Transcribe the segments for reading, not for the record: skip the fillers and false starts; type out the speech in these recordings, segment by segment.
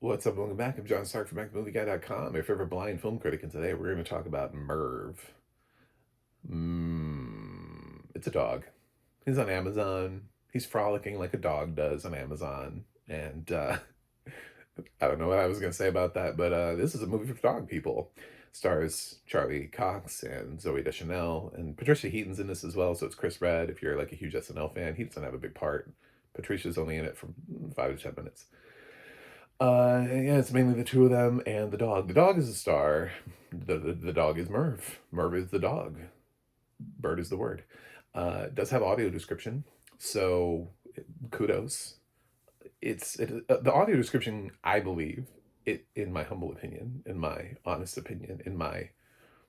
What's up? Welcome back. I'm John Stark from MacMovieGuy.com, your favorite blind film critic, and today we're going to talk about Merv. It's a dog. He's on Amazon. He's frolicking like a dog does on Amazon. And I don't know what I was going to say about that, but this is a movie for dog people. Stars Charlie Cox and Zoe Deschanel, and Patricia Heaton's in this as well, so it's Chris Redd. If you're like a huge SNL fan, he doesn't have a big part. Patricia's only in it for 5 to 10 minutes. Yeah, it's mainly the two of them and the dog. The dog is a star. The dog is Merv. Merv is the dog. Bird is the word. It does have audio description, so kudos. The audio description, I believe, in my humble opinion, in my honest opinion, in my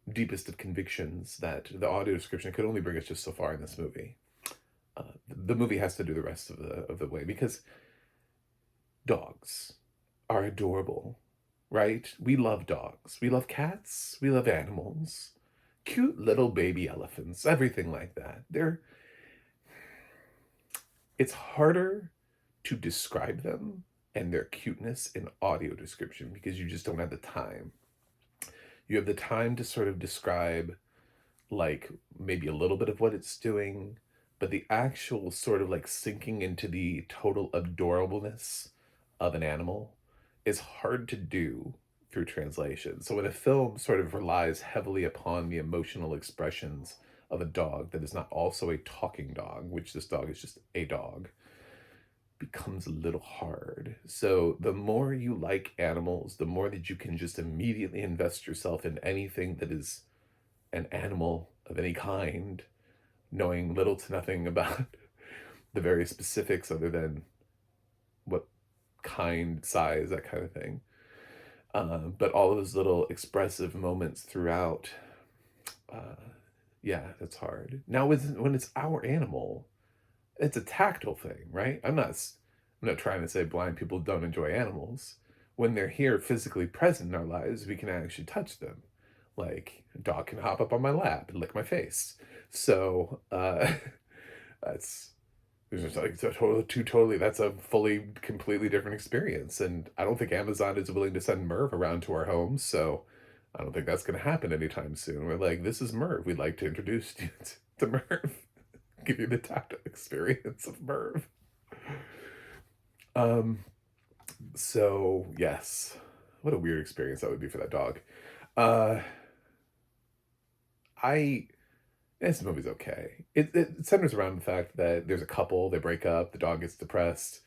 deepest of convictions, that the audio description could only bring us just so far in this movie. The movie has to do the rest of the way, because dogs are adorable, right? We love dogs. We love cats. We love animals. Cute little baby elephants, everything like that. It's harder to describe them and their cuteness in audio description because you just don't have the time. You have the time to sort of describe, like, maybe a little bit of what it's doing, but the actual sort of like sinking into the total adorableness of an animal is hard to do through translation. So when a film sort of relies heavily upon the emotional expressions of a dog that is not also a talking dog, which this dog is just a dog, becomes a little hard. So the more you like animals, the more that you can just immediately invest yourself in anything that is an animal of any kind, knowing little to nothing about the various specifics other than what kind, size, that kind of thing. But all of those little expressive moments throughout, uh, yeah, that's hard. Now, when it's our animal, it's a tactile thing, right? I'm not trying to say blind people don't enjoy animals. When they're here physically present in our lives, we can actually touch them. Like, a dog can hop up on my lap and lick my face. So, that's there's just like that's a fully, completely different experience. And I don't think Amazon is willing to send Merv around to our homes, so I don't think that's going to happen anytime soon. We're like, this is Merv. We'd like to introduce you to Merv, give you the tactile experience of Merv. Um, so yes, what a weird experience that would be for that dog. Uh, I This movie's okay. It centers around the fact that there's a couple, they break up, the dog gets depressed.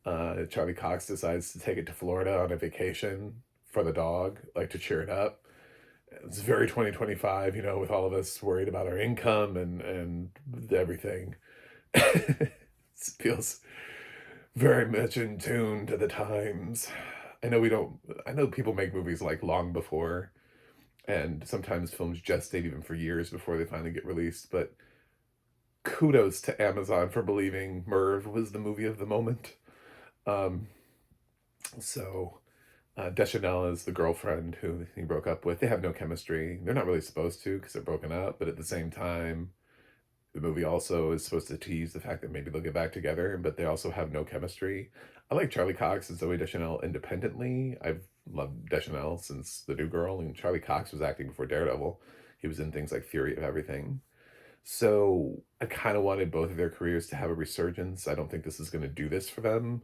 Charlie Cox decides to take it to Florida on a vacation for the dog, like to cheer it up. It's very 2025, with all of us worried about our income and everything. It feels very much in tune to the times. I know we don't, I know people make movies like long before, and sometimes films gestate even for years before they finally get released, but kudos to Amazon for believing Merv was the movie of the moment. Um, so Deschanel is the girlfriend who he broke up with. They have no chemistry. They're not really supposed to because they're broken up, but at the same time, the movie also is supposed to tease the fact that maybe they'll get back together, but they also have no chemistry. I like Charlie Cox and Zoe Deschanel independently. I've loved Deschanel since The New Girl, and Charlie Cox was acting before Daredevil. He was in things like Theory of Everything. So I kind of wanted both of their careers to have a resurgence. I don't think this is going to do this for them.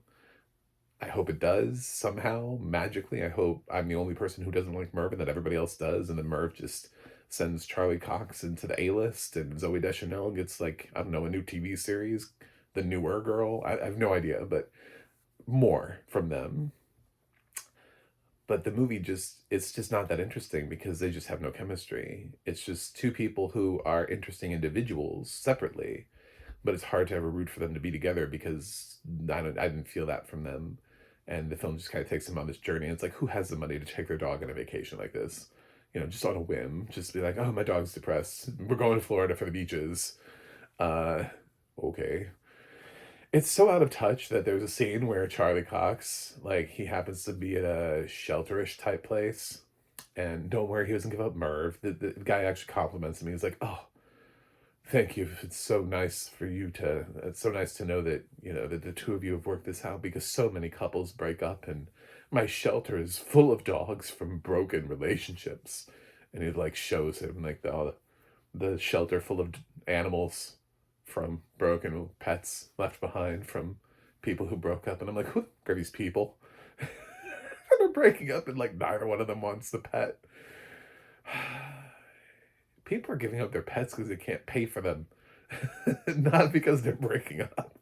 I hope it does somehow, magically. I hope I'm the only person who doesn't like Merv and that everybody else does, and then Merv just sends Charlie Cox into the A-list and Zoe Deschanel gets, like, I don't know, a new TV series, The Newer Girl. I have no idea, but more from them. But the movie it's just not that interesting because they just have no chemistry. It's just two people who are interesting individuals separately, but it's hard to ever root for them to be together because I didn't feel that from them. And the film just kind of takes them on this journey. It's like, who has the money to take their dog on a vacation like this? Just on a whim, just be like, oh, my dog's depressed. We're going to Florida for the beaches. Uh, okay. It's so out of touch that there's a scene where Charlie Cox, like, he happens to be at a shelterish type place. And don't worry, he doesn't give up Merv. The guy actually compliments him. He's like, oh, thank you. It's so nice for you to, it's so nice to know that, that the two of you have worked this out because so many couples break up and My shelter is full of dogs from broken relationships. And it like shows him like the shelter full of animals from broken pets left behind from people who broke up. And I'm like, who are these people? They're breaking up and like neither one of them wants the pet. People are giving up their pets because they can't pay for them, not because they're breaking up.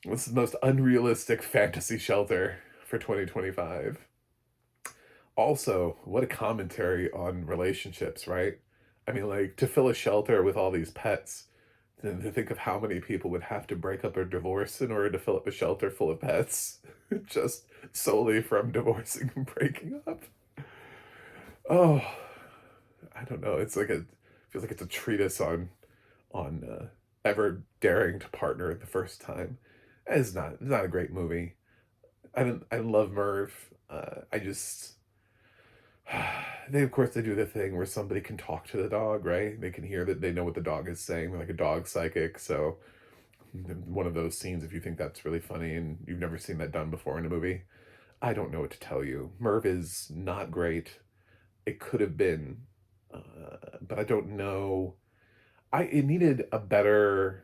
This is the most unrealistic fantasy shelter for 2025. Also, what a commentary on relationships, right? I mean, like, to fill a shelter with all these pets, and to think of how many people would have to break up or divorce in order to fill up a shelter full of pets, just solely from divorcing and breaking up. Oh, I don't know. It's like feels like it's a treatise on ever daring to partner the first time. It's not a great movie. I love Merv. I just they of course they do the thing where somebody can talk to the dog, right? They can hear that they know what the dog is saying, like a dog psychic. So one of those scenes, if you think that's really funny and you've never seen that done before in a movie, I don't know what to tell you. Merv is not great. It could have been, but I don't know. I it needed a better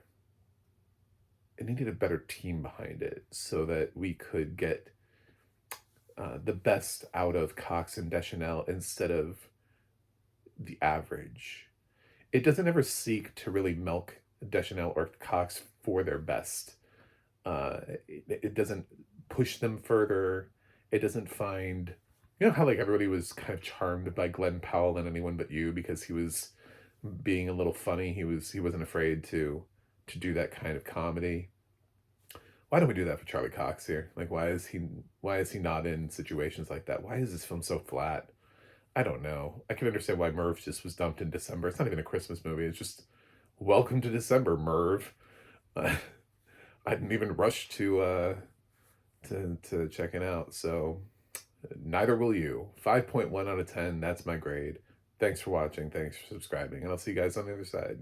team behind it so that we could get the best out of Cox and Deschanel instead of the average. It doesn't ever seek to really milk Deschanel or Cox for their best. It doesn't push them further. It doesn't find, you know how like everybody was kind of charmed by Glenn Powell and Anyone But You because he was being a little funny. He wasn't afraid to do that kind of comedy. Why don't we do that for Charlie Cox here? Like why is he not in situations like that? Why is this film so flat? I don't know. I can understand why Merv just was dumped in December. It's not even a Christmas movie. It's just welcome to December, Merv. Uh, I didn't even rush to checking out. So neither will you. 5.1 out of 10. That's my grade. Thanks for watching. Thanks for subscribing. And I'll see you guys on the other side.